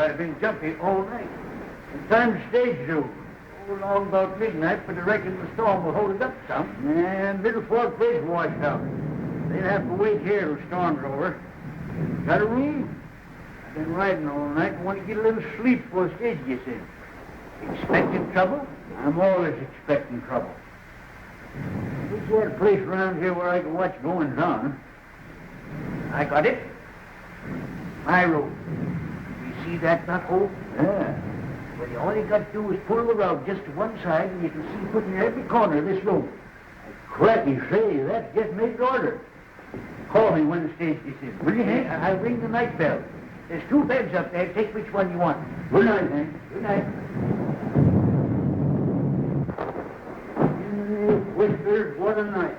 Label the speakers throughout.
Speaker 1: I've been jumpy all night. In time to stage due. Along about midnight, but I reckon the storm will hold it up some. And Little Fork Bridge washed out. They'll have to wait here till the storm's over. Got a room? I've been riding all night and want to get a little sleep before the stage gets in. Expecting trouble? I'm always expecting trouble. This sort of place around here where I can watch goings on. I got it. My road. You see that knot hole? Yeah. Well, all you got to do is pull the rug just to one side and you can see put in every corner of this room. Cracky, say, that's just made to order. Call me when the stage gets in. Will you, Hank? I'll ring the night bell. There's 2 beds up there. Take which one you want. Good night, Hank. Good night. Whispers, what a night.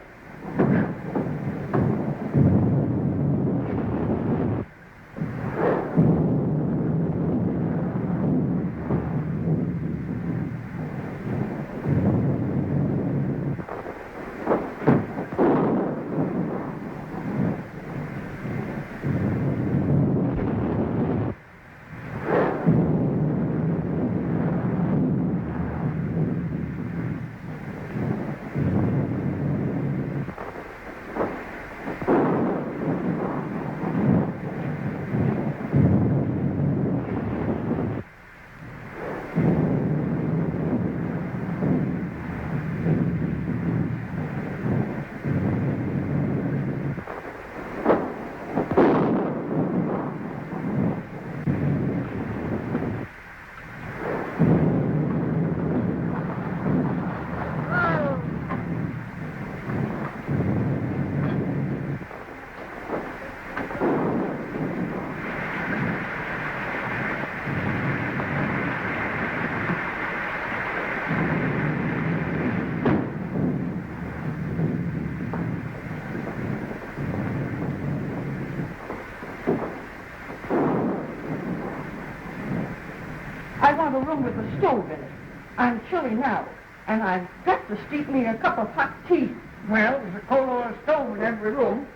Speaker 2: I want a room with a stove in it. I'm chilly now, and I've got to steep me a cup of hot tea.
Speaker 1: Well, there's a coal oil stove in every room.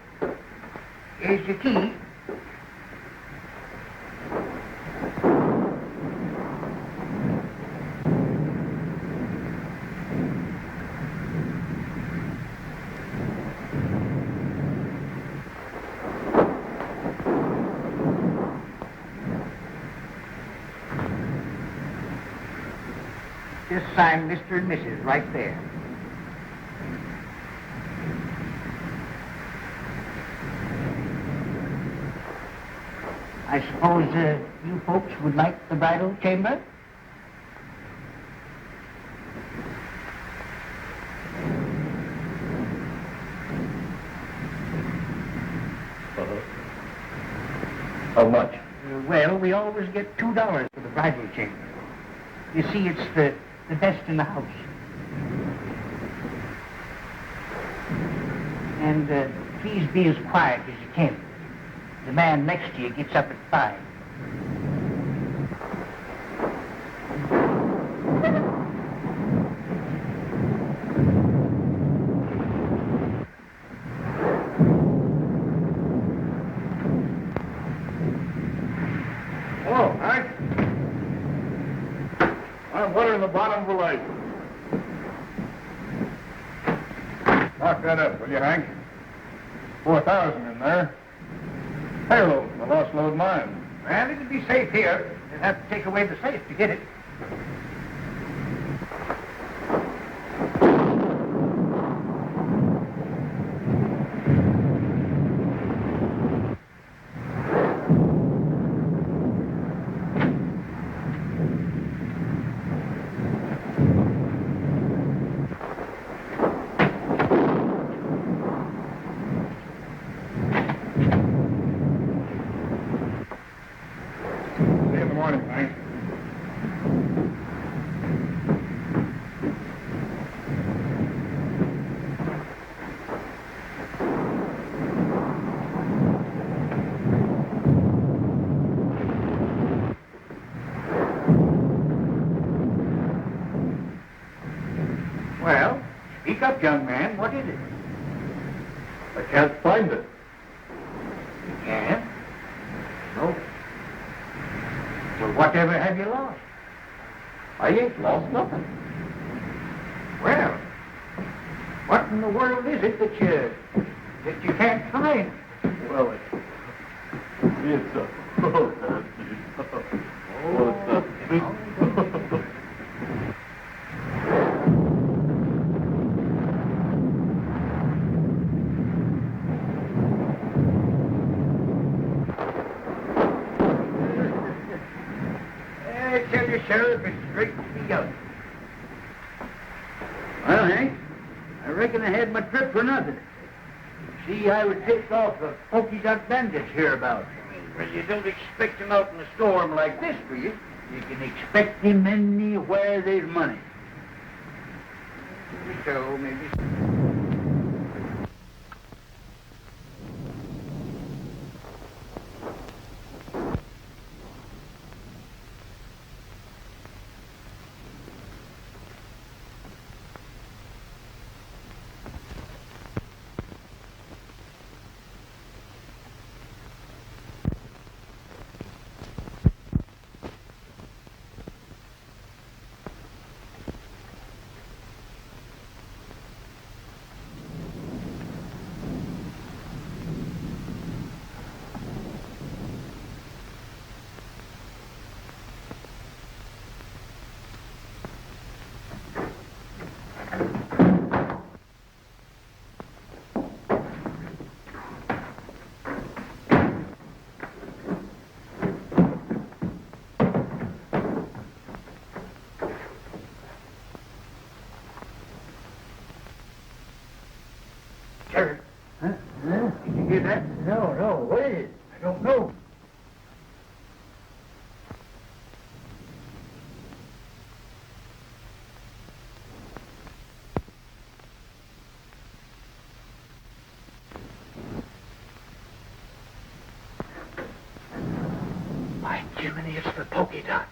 Speaker 1: Here's your key. Just sign Mr. and Mrs. right there. I suppose you folks would like the bridal chamber?
Speaker 3: How much?
Speaker 1: Well, we always get $2 for the bridal chamber. You see, it's the best in the house. And please be as quiet as you can. The man next to you gets up at 5.
Speaker 3: Hello, Hank. I'm watering the bottom of the lake. Lock that up, will you, Hank? 4,000 in there. Payload, the lost load mine.
Speaker 1: Well, it'll be safe here. They'll have to take away the safe to get it. Well, speak up, young man. What is it?
Speaker 3: I can't find it.
Speaker 1: You can't? No. Well, whatever have you lost?
Speaker 4: I ain't lost nothing.
Speaker 1: Well, what in the world is it that you can't find?
Speaker 4: Well, it's a...
Speaker 1: I tell you, Sheriff, it's straight to be out. Well, Hank, I reckon I had my trip for nothing. See, I was tipped off the pokey dot bandits hereabouts. Well, you don't expect him out in a storm like this, do you? You can expect him anywhere there's money. Maybe so, maybe so. Sheriff. Huh? Did you hear that? No, wait. I don't know. By Jiminy, it's the pokey dot.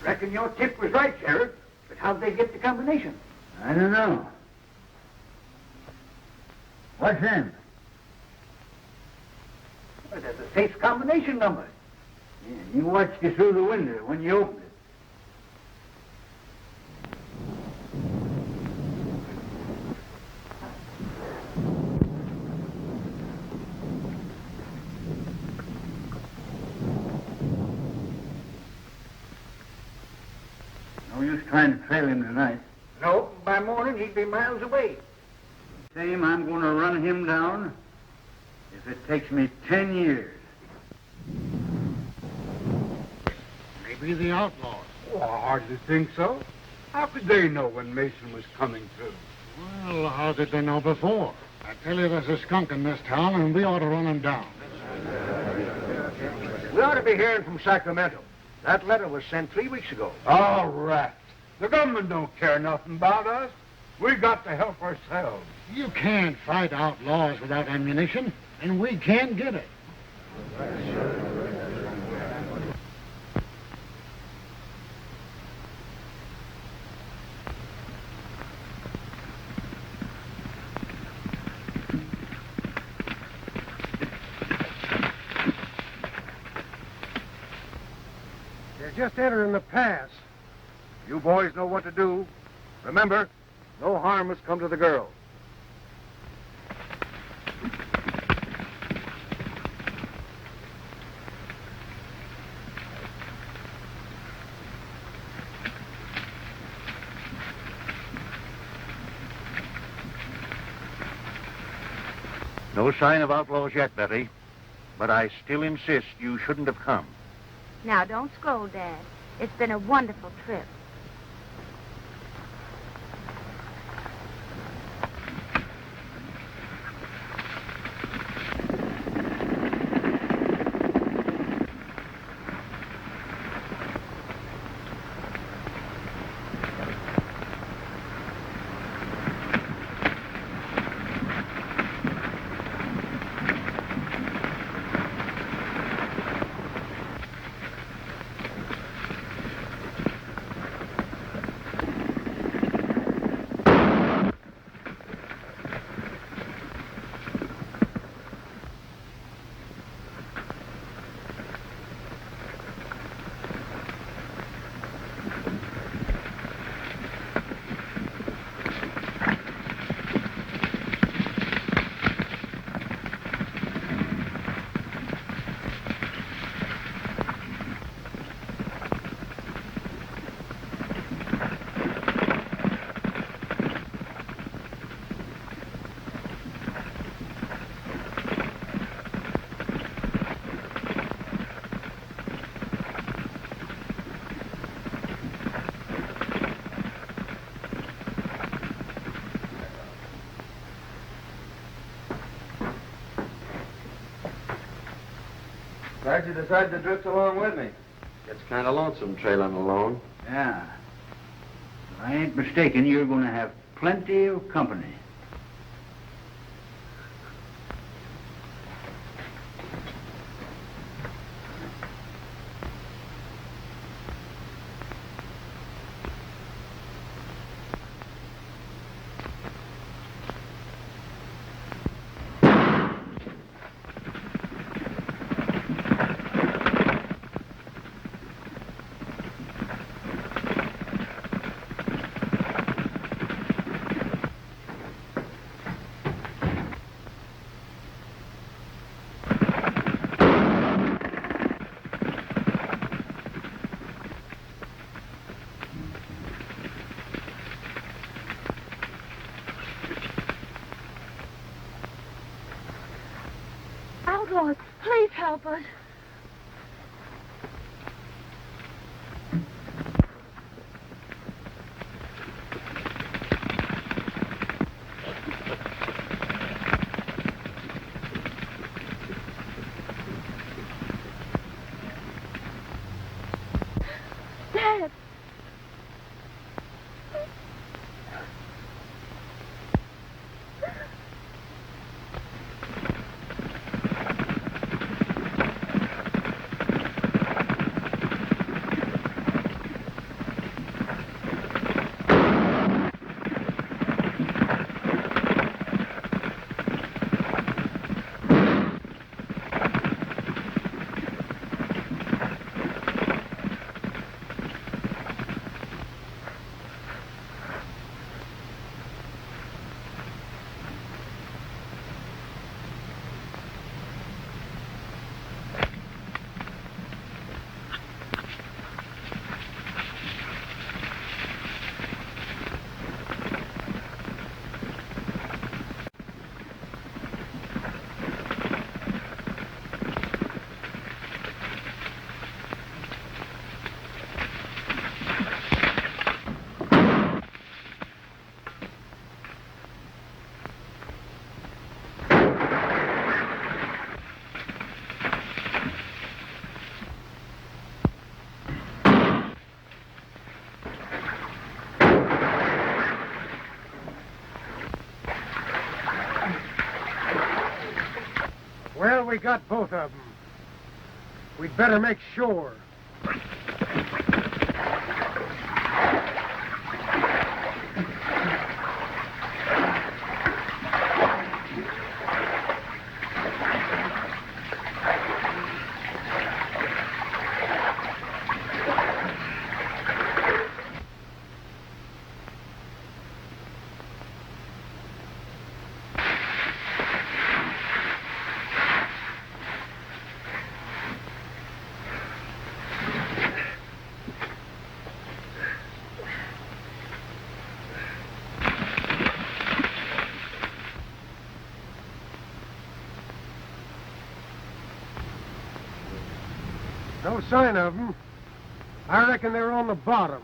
Speaker 1: Reckon your tip was right, Sheriff. But how'd they get the combination? I don't know. What's them? Well, that's a safe combination number. Yeah, you watched it through the window when you opened it. No use trying to trail him tonight. No, by morning he'd be miles away. Same, I'm going to run him down if it takes me 10 years.
Speaker 5: Maybe the outlaws.
Speaker 6: Oh, I hardly think so. How could they know when Mason was coming through?
Speaker 5: Well, how did they know before? I tell you, there's a skunk in this town, and we ought to run him down.
Speaker 4: We ought to be hearing from Sacramento. That letter was sent 3 weeks ago.
Speaker 6: Oh, rats. The government don't care nothing about us. We got to help ourselves.
Speaker 5: You can't fight outlaws without ammunition, and we can't get it.
Speaker 4: They're just entering the pass. You boys know what to do. Remember, no harm has come to the girl. No sign of outlaws yet, Betty. But I still insist you shouldn't have come.
Speaker 7: Now, don't scold, Dad. It's been a wonderful trip.
Speaker 8: Glad you decided to drift along with me. Gets kind of lonesome trailing alone.
Speaker 1: Yeah. If I ain't mistaken, you're going to have plenty of company.
Speaker 7: Outlaws, please help us. Dad.
Speaker 4: Well, we got both of them. We'd better make sure. No sign of them. I reckon they're on the bottom.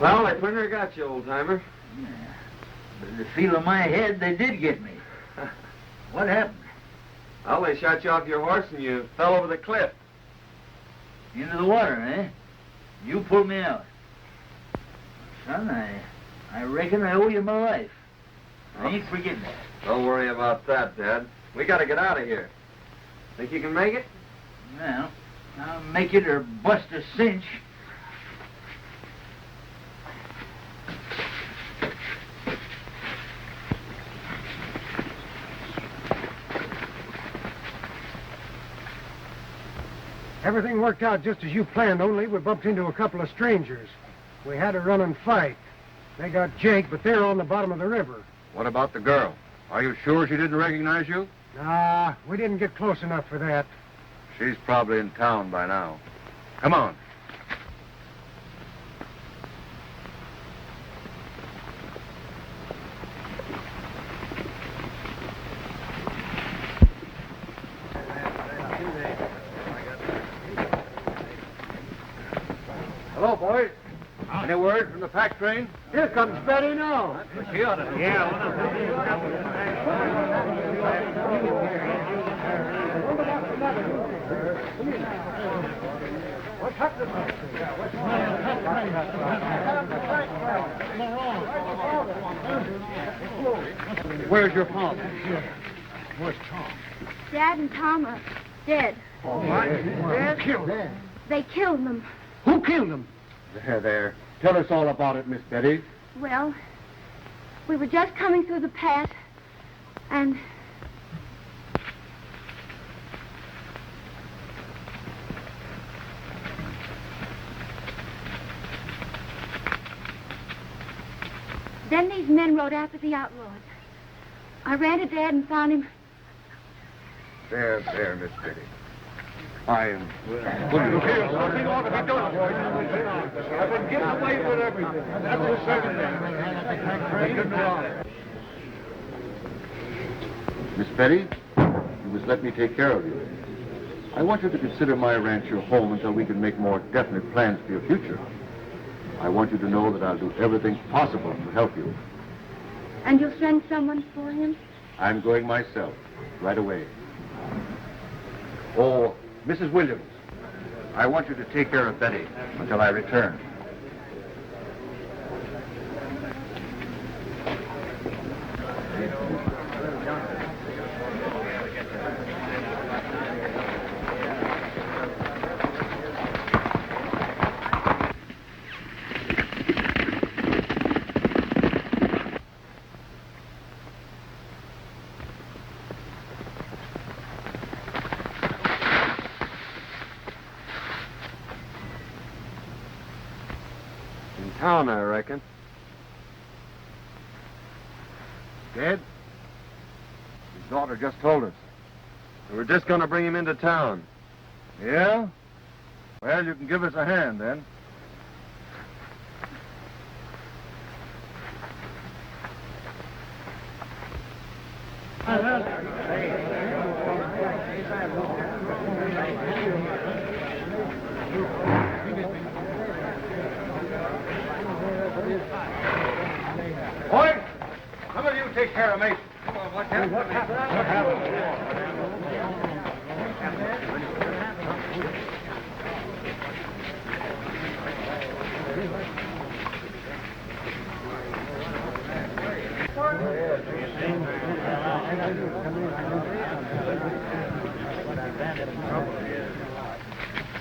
Speaker 8: Well, I pretty near got you, old-timer.
Speaker 1: Yeah. But the feel of my head, they did get me. What happened?
Speaker 8: Well, they shot you off your horse and you fell over the cliff.
Speaker 1: Into the water, eh? You pulled me out. Son, I reckon I owe you my life. I ain't forgetting that.
Speaker 8: Don't worry about that, Dad. We gotta get out of here. Think you can make it?
Speaker 1: Well, I'll make it or bust a cinch.
Speaker 4: Everything worked out just as you planned, only we bumped into a couple of strangers. We had a run and fight. They got Jake, but they're on the bottom of the river.
Speaker 3: What about the girl? Are you sure she didn't recognize you?
Speaker 4: Nah, we didn't get close enough for that.
Speaker 3: She's probably in town by now. Come on.
Speaker 4: Hello, boys.
Speaker 3: Any word from the pack train?
Speaker 1: Here comes Betty now.
Speaker 5: Where's your father? Where's Tom?
Speaker 7: Dad and Tom are dead. They killed them.
Speaker 5: Who killed them? There. Tell us all about it, Miss Betty.
Speaker 7: Well, we were just coming through the pass, and... Then these men rode after the outlaws. I ran to Dad and found him.
Speaker 3: There, Miss Betty. I am...
Speaker 6: Nothing ought to be done. I've been getting away with everything. That's the second thing.
Speaker 5: Miss Betty, you must let me take care of you. I want you to consider my ranch your home until we can make more definite plans for your future. I want you to know that I'll do everything possible to help you.
Speaker 7: And you'll send someone for him?
Speaker 5: I'm going myself, right away. Oh, Mrs. Williams, I want you to take care of Betty until I return.
Speaker 8: Town, I reckon.
Speaker 3: Dead? His daughter just told us.
Speaker 8: We're just going to bring him into town.
Speaker 3: Yeah? Well, you can give us a hand, then. Boys, some of you take care of Mason. Come on, what happened? What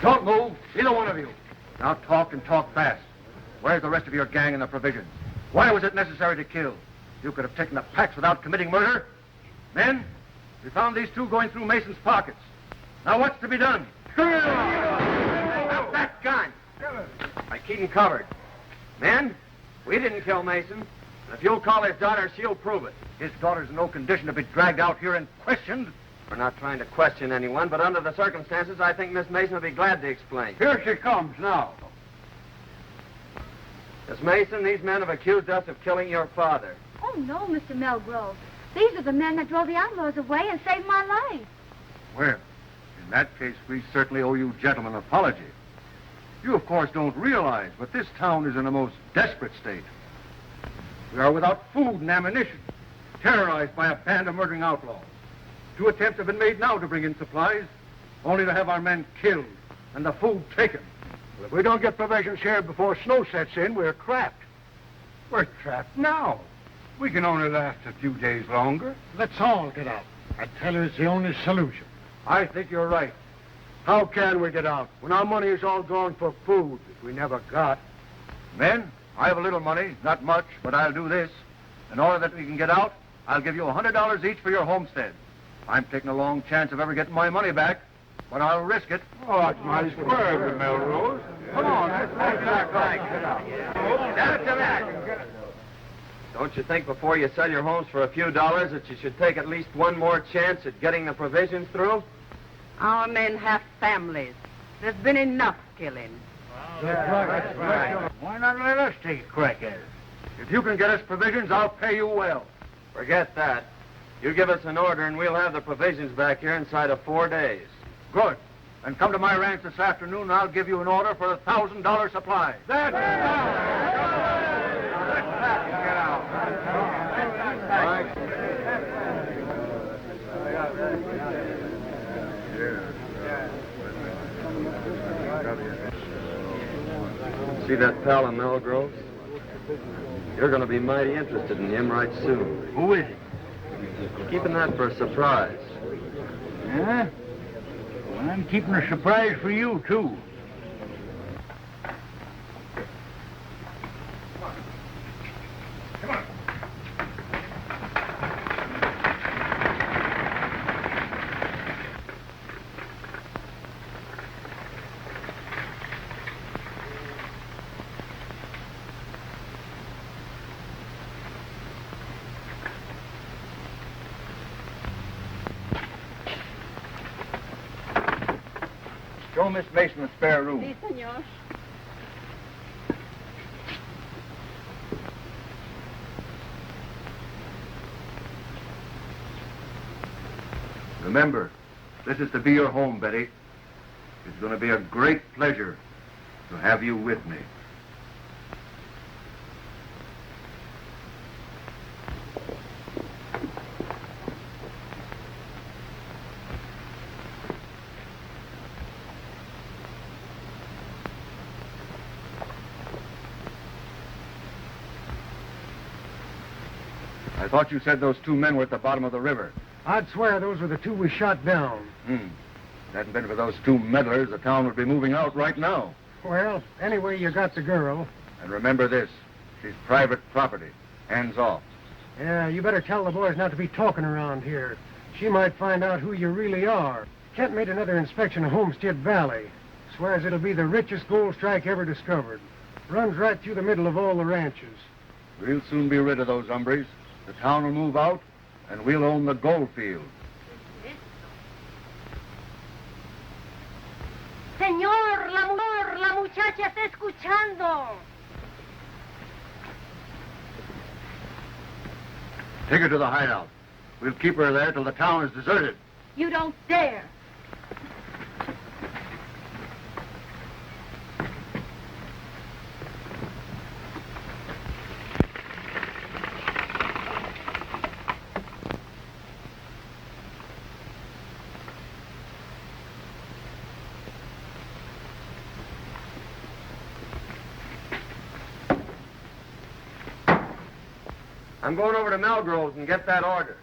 Speaker 3: Don't move, either one of you. Now talk and talk fast. Where's the rest of your gang and the provisions? Why was it necessary to kill? You could have taken the packs without committing murder. Men, we found these two going through Mason's pockets. Now what's to be done?
Speaker 8: Stop that gun! I keep him covered. Men, we didn't kill Mason. And if you'll call his daughter, she'll prove it.
Speaker 3: His daughter's in no condition to be dragged out here and questioned.
Speaker 8: We're not trying to question anyone, but under the circumstances, I think Miss Mason will be glad to explain.
Speaker 6: Here she comes now.
Speaker 8: Miss Mason, these men have accused us of killing your father.
Speaker 7: Oh, no, Mr. Melgrove. These are the men that drove the outlaws away and saved my life.
Speaker 3: Well, in that case, we certainly owe you gentlemen an apology. You, of course, don't realize, but this town is in a most desperate state. We are without food and ammunition, terrorized by a band of murdering outlaws. 2 attempts have been made now to bring in supplies, only to have our men killed and the food taken.
Speaker 6: Well, if we don't get provisions here before snow sets in, we're trapped. We're trapped now. We can only last a few days longer.
Speaker 5: Let's all get out. I tell you, it's the only solution.
Speaker 6: I think you're right. How can we get out when our money is all gone for food that we never got?
Speaker 3: Men, I have a little money, not much, but I'll do this. In order that we can get out, I'll give you $100 each for your homestead. I'm taking a long chance of ever getting my money back, but I'll risk it.
Speaker 6: Oh, that's nice word, Melrose. Come on, let's back. Get out.
Speaker 8: Down to that. Don't you think before you sell your homes for a few dollars that you should take at least one more chance at getting the provisions through?
Speaker 2: Our men have families. There's been enough killing.
Speaker 6: That's right. Why not let us take a crack at it?
Speaker 3: If you can get us provisions, I'll pay you well.
Speaker 8: Forget that. You give us an order and we'll have the provisions back here inside of 4 days.
Speaker 3: Good. And come to my ranch this afternoon, and I'll give you an order for a $1,000 supply.
Speaker 6: That's
Speaker 3: Get out.
Speaker 8: See that pal in Melgroves? You're going to be mighty interested in him right soon.
Speaker 1: Who is it?
Speaker 8: Keeping that for a surprise.
Speaker 1: Huh? Well, I'm keeping a surprise for you, too. Show Miss Mason the spare room.
Speaker 2: Si, senor.
Speaker 3: Remember, this is to be your home, Betty. It's going to be a great pleasure to have you with me. I thought you said those two men were at the bottom of the river.
Speaker 4: I'd swear those were the two we shot down.
Speaker 3: If it hadn't been for those two meddlers, the town would be moving out right now.
Speaker 4: Well, anyway, you got the girl.
Speaker 3: And remember this, she's private property. Hands off.
Speaker 4: Yeah, you better tell the boys not to be talking around here. She might find out who you really are. Kent made another inspection of Homestead Valley. Swears it'll be the richest gold strike ever discovered. Runs right through the middle of all the ranches.
Speaker 3: We'll soon be rid of those hombres. The town will move out, and we'll own the gold field.
Speaker 7: Señor, la muchacha está escuchando.
Speaker 3: Take her to the hideout. We'll keep her there till the town is deserted.
Speaker 7: You don't dare.
Speaker 8: I'm going over to Melgroves and get that order.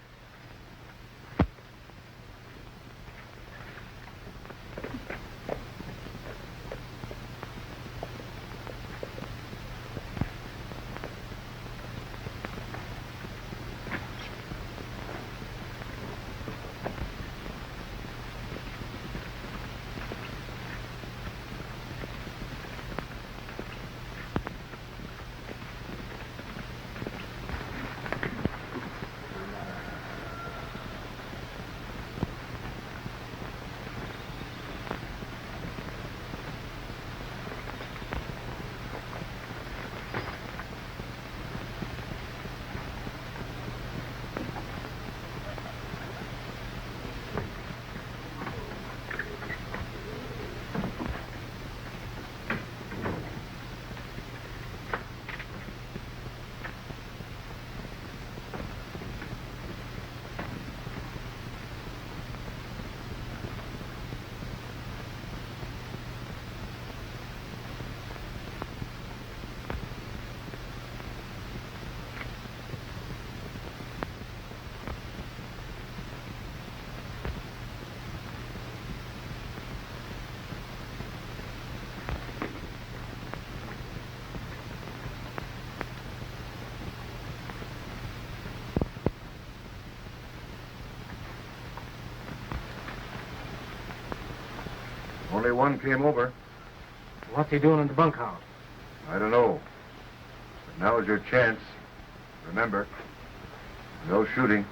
Speaker 3: Only one came over.
Speaker 4: What's he doing in the bunkhouse?
Speaker 3: I don't know. But now's your chance. Remember, no shooting.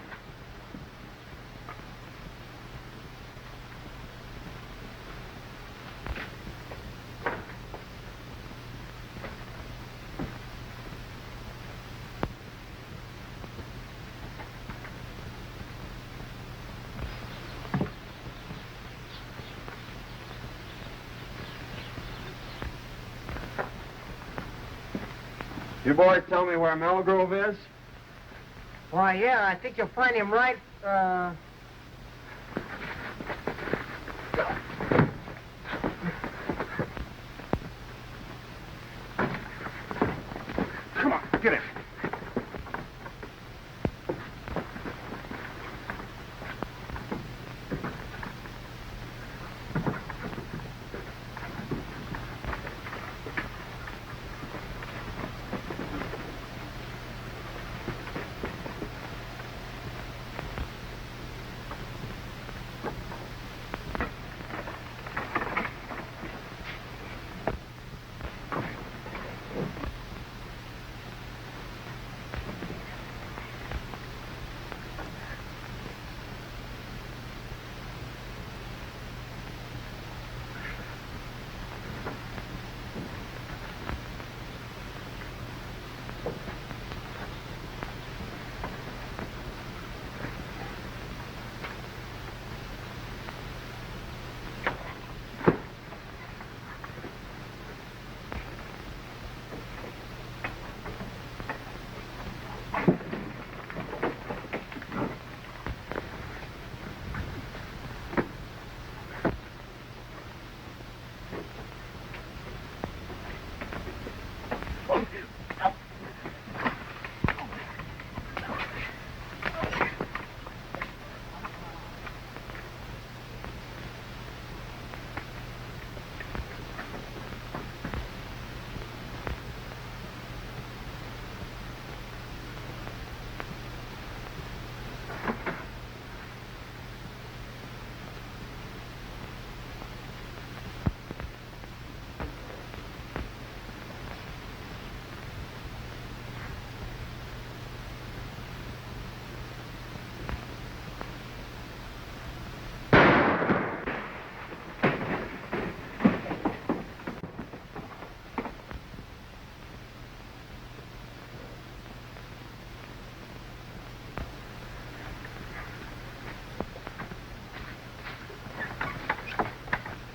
Speaker 8: You boys tell me where Melgrove is?
Speaker 4: Why, yeah, I think you'll find him right,
Speaker 6: Come on, get it.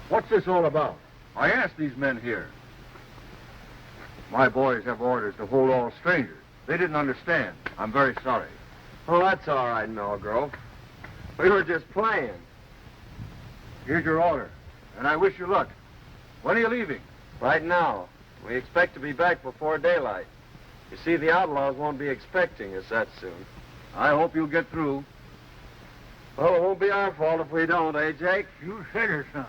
Speaker 3: What's this all about? I asked these men here. My boys have orders to hold all strangers. They didn't understand. I'm very sorry.
Speaker 8: Oh, that's all right, Melgrove. We were just playing.
Speaker 3: Here's your order, and I wish you luck. When are you leaving?
Speaker 8: Right now. We expect to be back before daylight. You see, the outlaws won't be expecting us that soon.
Speaker 3: I hope you'll get through.
Speaker 8: Well, it won't be our fault if we don't, eh, Jake?
Speaker 1: You said it, son.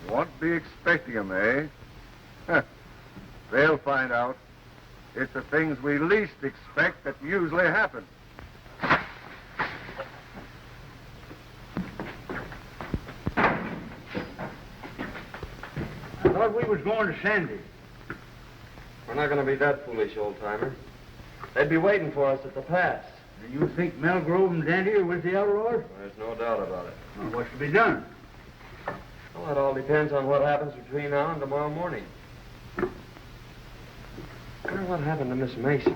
Speaker 3: Won't be expecting 'em, eh? Huh. They'll find out. It's the things we least expect that usually happen.
Speaker 1: I thought we was going to Sandy.
Speaker 8: We're not going to be that foolish, old-timer. They'd be waiting for us at the pass.
Speaker 1: Do you think Melgrove and Dandy are with the outlaws?
Speaker 8: There's no doubt about it.
Speaker 1: Well, what's to be done?
Speaker 8: Well, that all depends on what happens between now and tomorrow morning. I wonder what happened to Miss Mason.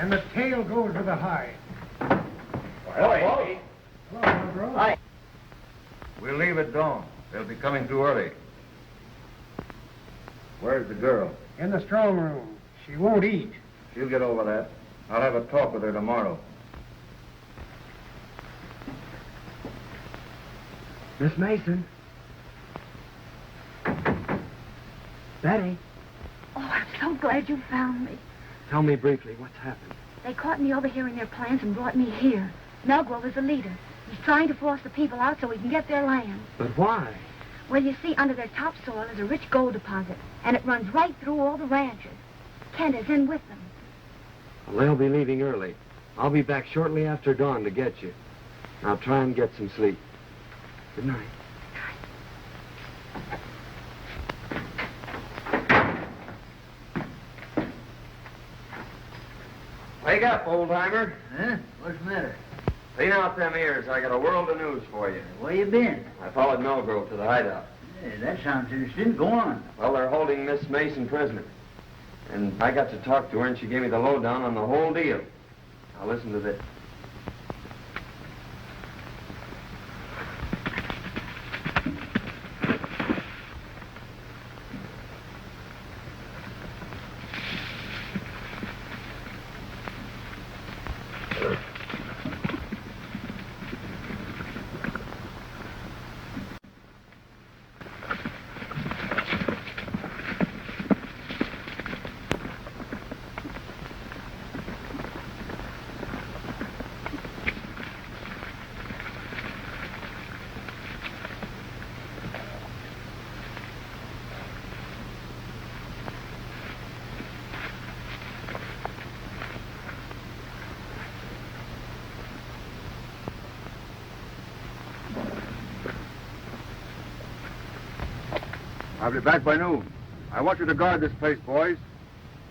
Speaker 4: And the tail goes with the hide.
Speaker 3: Hello.
Speaker 4: Hello, Marshal.
Speaker 7: Hi.
Speaker 3: We'll leave at dawn. They'll be coming too early. Where's the girl?
Speaker 4: In the strong room. She won't eat.
Speaker 3: She'll get over that. I'll have a talk with her tomorrow.
Speaker 9: Miss Mason. Betty,
Speaker 7: Oh, I'm so glad you found me.
Speaker 9: tell me briefly what's happened.
Speaker 7: They caught me overhearing their plans and brought me here. Melgrove is the leader. He's trying to force the people out so he can get their land.
Speaker 9: But why?
Speaker 7: Well, you see, under their topsoil is a rich gold deposit, and it runs right through all the ranches. Kent is in with them.
Speaker 9: Well, they'll be leaving early. I'll be back shortly after dawn to get you. Now try and get some sleep. Good night.
Speaker 8: Wake up, old-timer.
Speaker 1: Huh? What's the matter?
Speaker 8: Clean out them ears. I got a world of news for you.
Speaker 1: Where you been?
Speaker 8: I followed Melgrove to the hideout.
Speaker 1: Hey, that sounds interesting. Go on.
Speaker 8: Well, they're holding Miss Mason prisoner. And I got to talk to her, and she gave me the lowdown on the whole deal. Now, listen to this.
Speaker 3: I'll be back by noon. I want you to guard this place, boys.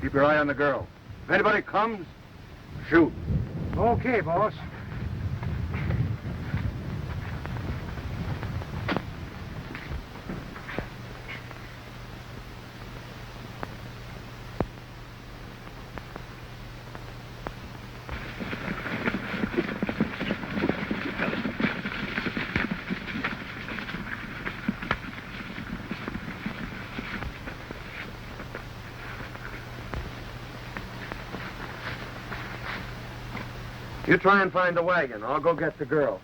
Speaker 3: Keep your eye on the girl. If anybody comes, shoot.
Speaker 4: Okay, boss.
Speaker 8: You try and find the wagon. I'll go get the girl.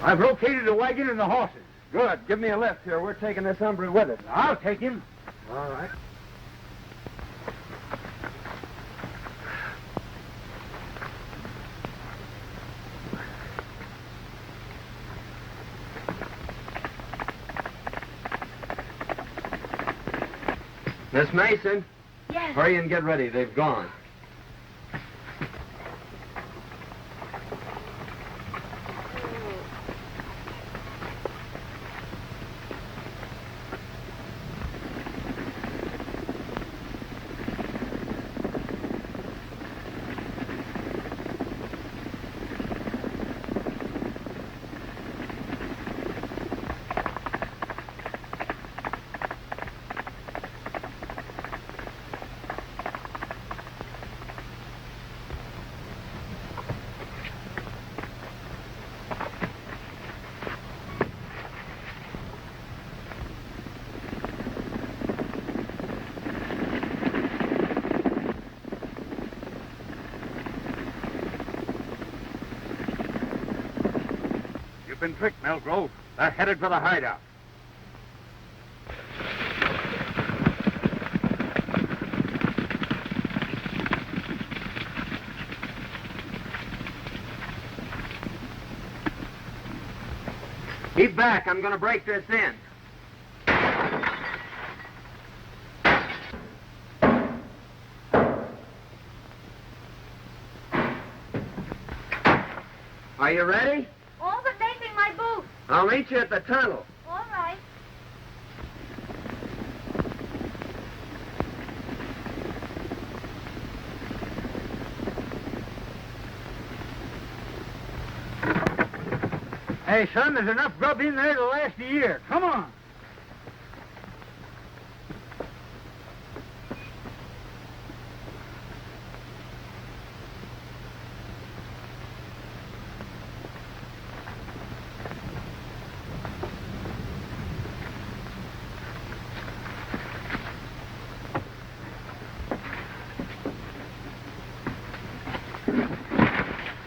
Speaker 1: I've located the wagon and the horses.
Speaker 8: Good. Give me a lift here. We're taking this hombre with us.
Speaker 1: I'll take him.
Speaker 8: All right. Miss Mason,
Speaker 7: Yes.
Speaker 8: hurry and get ready. They've gone.
Speaker 3: You've been tricked, Melgrove. They're headed for the hideout.
Speaker 8: Keep back. I'm going to break this in. Are you ready?
Speaker 7: All but making my boots.
Speaker 8: I'll meet you at the tunnel.
Speaker 7: All right.
Speaker 1: Hey, son, there's enough grub in there to last a year. Come on.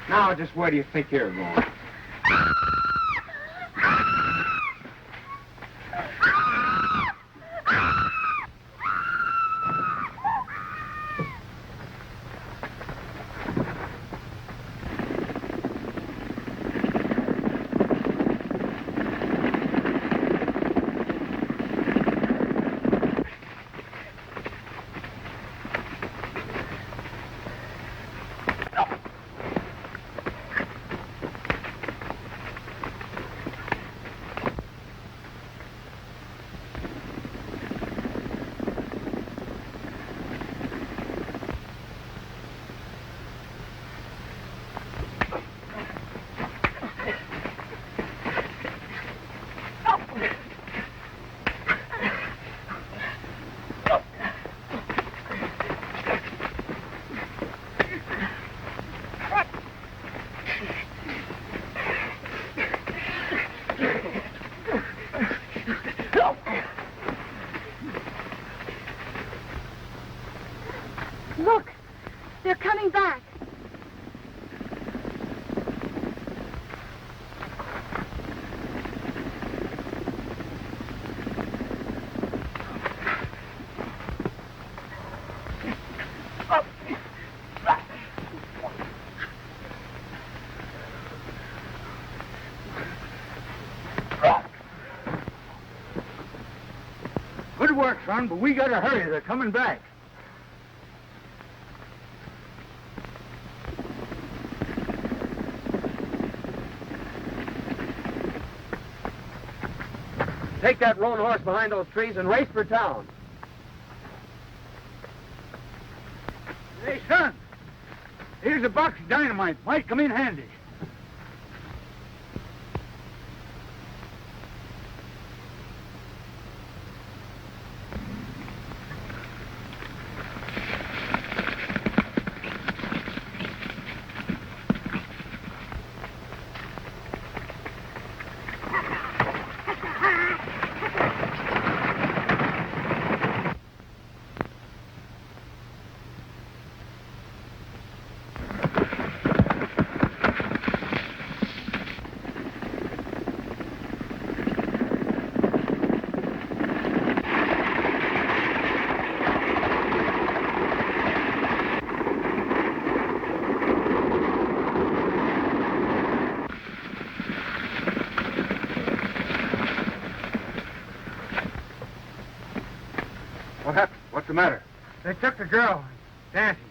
Speaker 8: Now, just where do you think you're going?
Speaker 7: Look, they're coming back.
Speaker 1: Good work, son, but we gotta hurry. They're coming back.
Speaker 8: Take that roan horse behind those trees and race for town.
Speaker 1: Hey, son, here's a box of dynamite. Might come in handy.
Speaker 3: What happened? What's the matter?
Speaker 1: They took the girl. Dancing.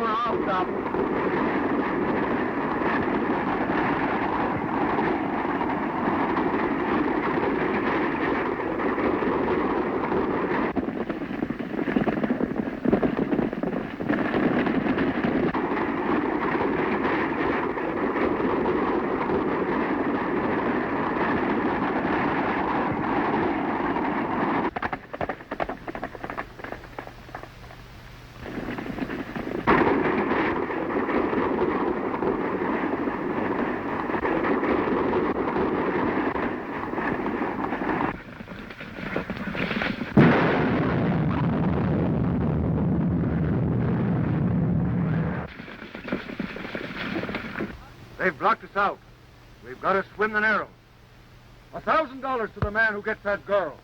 Speaker 1: or I'll stop him.
Speaker 3: They've blocked us out. We've got to swim the Narrows. $1,000 to the man who gets that girl.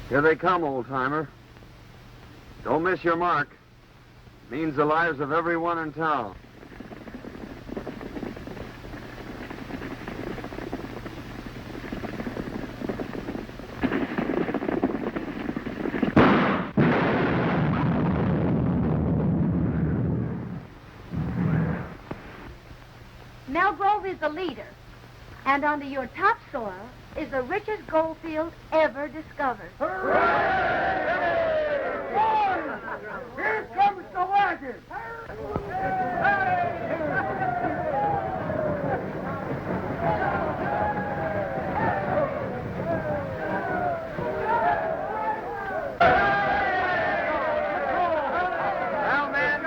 Speaker 8: Here they come, old-timer. Don't miss your mark. Means the lives of everyone in town.
Speaker 7: Grove is the leader, and under your topsoil is the richest gold field ever discovered.
Speaker 1: Here comes the wagon!
Speaker 8: Well, men,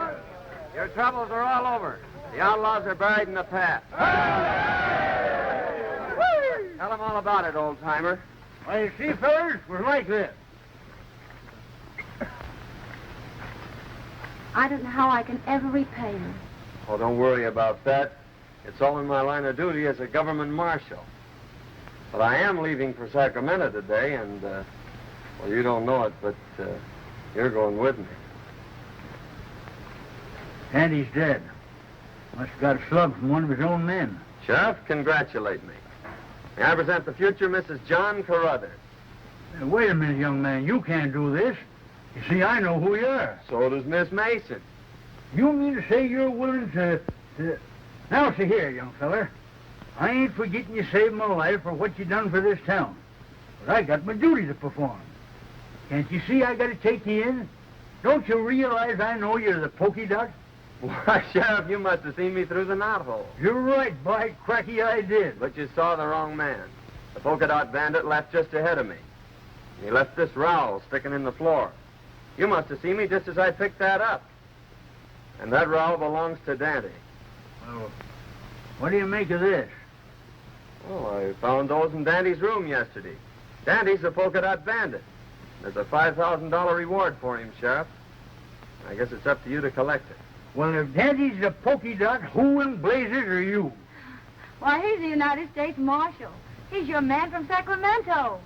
Speaker 8: your troubles are all over. The outlaws are buried in the past. Tell them all about it, old-timer.
Speaker 1: Well, you see, fellas, we're like this.
Speaker 7: I don't know how I can ever repay you.
Speaker 8: Oh, don't worry about that. It's all in my line of duty as a government marshal. But I am leaving for Sacramento today, and, well, you don't know it, but you're going with me.
Speaker 1: Andy's dead. Must have got a slug from one of his own men.
Speaker 8: Sheriff, congratulate me. May I present the future Mrs. John Carruthers.
Speaker 1: Now, wait a minute, young man. You can't do this. You see, I know who you are.
Speaker 8: So does Miss Mason.
Speaker 1: You mean to say you're willing to... Now, see here, young feller. I ain't forgetting you saved my life for what you done for this town. But I got my duty to perform. Can't you see I got to take you in? Don't you realize I know you're the pokey duck?
Speaker 8: Why, Sheriff, you must have seen me through the knothole.
Speaker 1: You're right, by cracky, I did.
Speaker 8: But you saw the wrong man. The polka dot bandit left just ahead of me. He left this rowel sticking in the floor. You must have seen me just as I picked that up. And that rowel belongs to Dante.
Speaker 1: Well, what do you make of this?
Speaker 8: Oh, I found those in Dante's room yesterday. Dante's a polka dot bandit. There's a $5,000 reward for him, Sheriff. I guess it's up to you to collect it.
Speaker 1: Well, if Daddy's a pokey dot, who in blazes are you?
Speaker 7: Why, he's the United States Marshal. He's your man from Sacramento.